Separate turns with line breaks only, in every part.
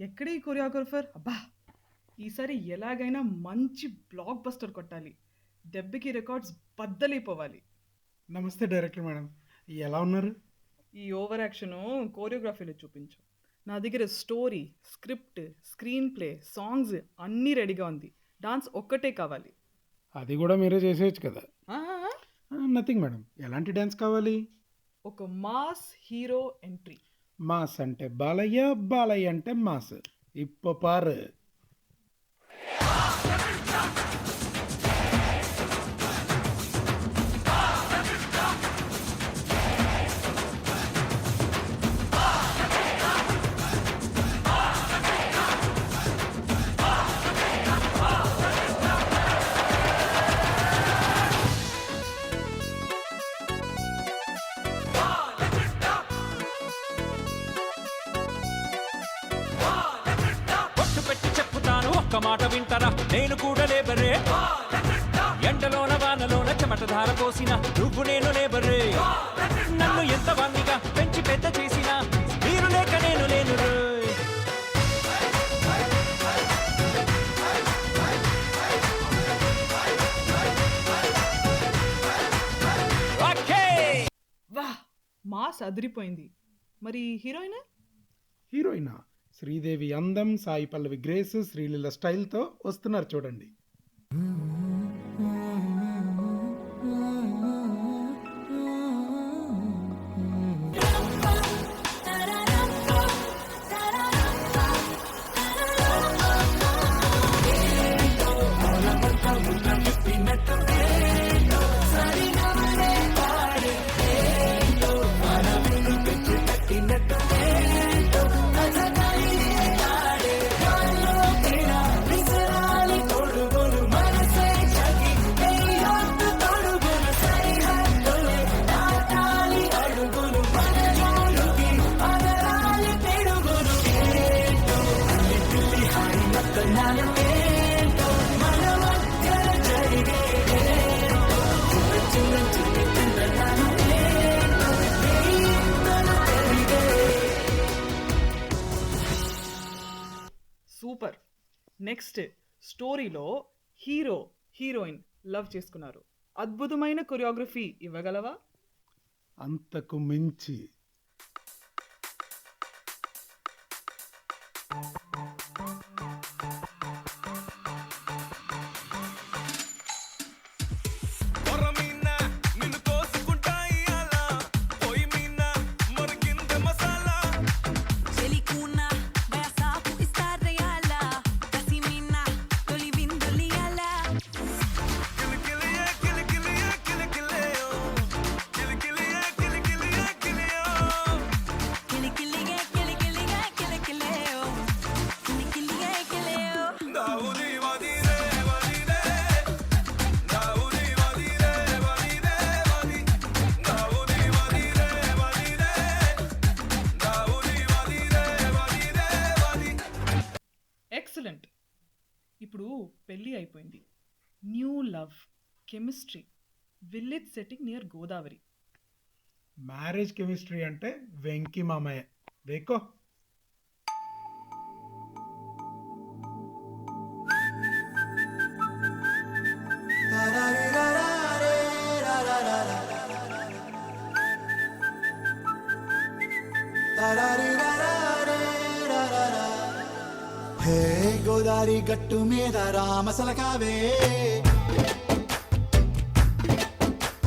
ఎక్కడి ఈ కొరియోగ్రఫర్? అబ్బా! ఈసారి ఎలాగైనా మంచి బ్లాక్ బస్టర్ కొట్టాలి. దెబ్బకి రికార్డ్స్ బద్దలైపోవాలి.
నమస్తే డైరెక్టర్ మేడం, ఎలా ఉన్నారు?
ఈ ఓవర్ యాక్షను కోరియోగ్రఫీలో చూపించు. నా దగ్గర story, script, screen play, songs అన్నీ రెడీగా ఉంది. డాన్స్ ఒక్కటే కావాలి.
అది కూడా మీరే చేసేయచ్చు కదా.
ఆ, ఆ, ఆ.
నథింగ్ మేడం, ఎలాంటి డ్యాన్స్ కావాలి?
ఒక మాస్ హీరో ఎంట్రీ.
మాస్ అంటే బాలయ్య, బాలయ్య అంటే మాస్. ఇప్ప పారు.
ఒట్టు పెట్టి చెప్పుతాను ఒక్క మాట వింటరా, నేను కూడా లేబరే. ఎండలోన వానలోన చెమట ధార పోసిన నువ్వు నేను లేబరే. నన్ను ఎంత వాణ్ణిగా పెంచి పెద్ద చేసిన మీరు లేక నేను లేను రోయ్. ఓకే.
వాహ్! మాస్ అదిరిపోయింది. మరి హీరోయిన్?
హీరోయినా శ్రీదేవి అందం, సాయి పల్లవి గ్రేస్, శ్రీలీల స్టైల్తో వస్తున్నారు చూడండి.
సూపర్. నెక్స్ట్ స్టోరీలో హీరో హీరోయిన్ లవ్ చేసుకున్నారు. అద్భుతమైన కొరియోగ్రఫీ ఇవ్వగలవా?
అంతకు మించి.
ఎక్సలెంట్. ఇప్పుడు పెళ్ళి అయిపోయింది. New love, chemistry, village setting near Godavari.
Marriage chemistry అంటే వెంకీ మామయ్య. దేకో.
హే గోదారి గట్టు మీద రామసలకావే,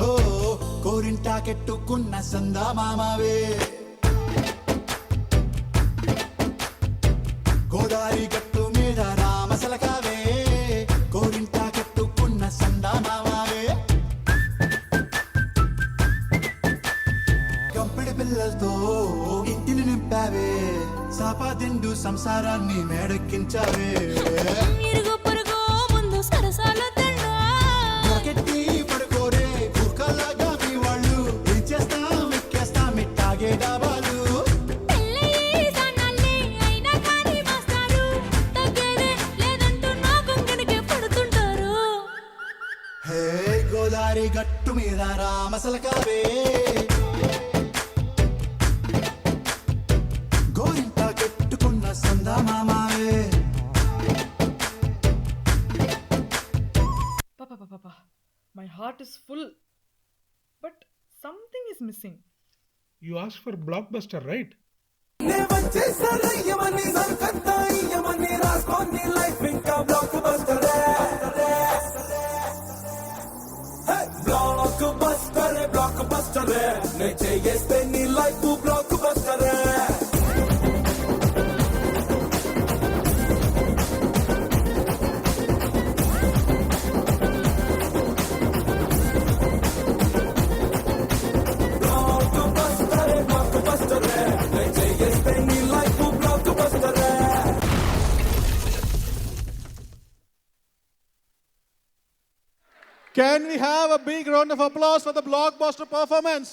ఓ కోరింటాకెట్టుకున్న సందా మామావే. గోదారి గట్టు మీద రామసలకావే, కోరింటాకెట్టుకున్న సందా మామావే. కంపెడి పిల్లలతో ఇంటిని నింపావే, సాపాదిండు సంసారాన్ని మేడెక్కించావే.
ఇరుగు పొరుగు ముందు సరసాల తండా
జాకెట్టి పడుకోరే కుక్కలాగా మీ వాళ్ళు, ఏం చేస్తాం ఎక్కేస్తాం ఇట్టాగే డాబాలు.
పెళ్ళయి సన్నాళ్ళే అయినా కానీ మాస్తారు, తగ్గేదే లేదంటూ నా కొంగడికే పడుతుంటారు.
హే గోదారి గట్టు మీద రామసలకావే, గోరింట కట్టుకున్న సందా మామ.
Heart is full, but something is missing.
You ask for block buster right?
Can we have a big round of applause for the blockbuster performance?